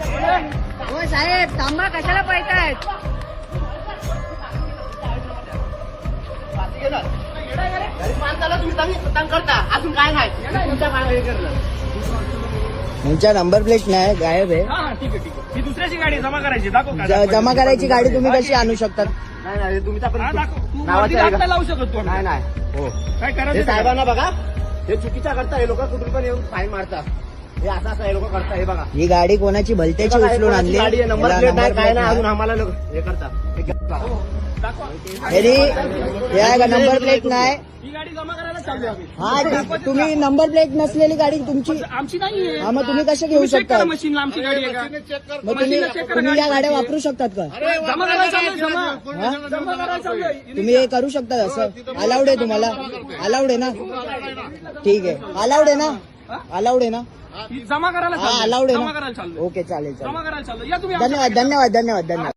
हो साहेब थांबा, कशाला पळतायत? अजून काय नाही तुमच्या नंबर प्लेट नाही, गायब आहे. ठीक आहे. ही दुसऱ्याची गाडी जमा करायची, दाखव का? जमा करायची गाडी तुम्ही कशी आणू शकतात? नाही तुमचा पण हा, दाखव. तू नावाचं वरती आहे हात का? नाही लावू शकत तू. नाही हो काय हे करायचं? साहेबांना बघा, हे चुकीचा करता. हे लोक कुठून पण येऊन फाईन मारतात. हे असं हे लोक करतात. हे बघा, ही गाडी कोणाची भलत्याची उचलून आणली? गाडी आहे, नंबर याला प्लेट नाही, नंबर काय प्लेट नाही. अजून नाही. आम्हाला लोक हे करतात. हे करतात. या नंबर प्लेट नाही. ही गाडी जमा करायला चालू आहे. हा, तुम्ही नंबर प्लेट नसलेली गाडी तुमची. आमची नाहीये. हा, मग तुम्ही कसे घेऊ चेक करा शकता? मशीनला आमची गाडी आहे का? मग तुम्ही या गाड्या वापरू शकतात का? जमा करायला चालू आहे, जमा. हा? जमा करायला चालू आहे. तुम्ही हे करू शकता असं? अलाउड आहे तुम्हाला? अलाउड आहे ना? ठीक आहे, अलाउड आहे ना? अलाउड आहे ना? ही जमा करायला हा, चालू आहे. अलाउड आहे जमा ना? करायला चालू आहे. ओके, चालेल जमा चालेल. करायला चालू आहे. या तुम्ही आमच्या धन्यवाद धन्यवाद धन्यवाद धन्यवाद.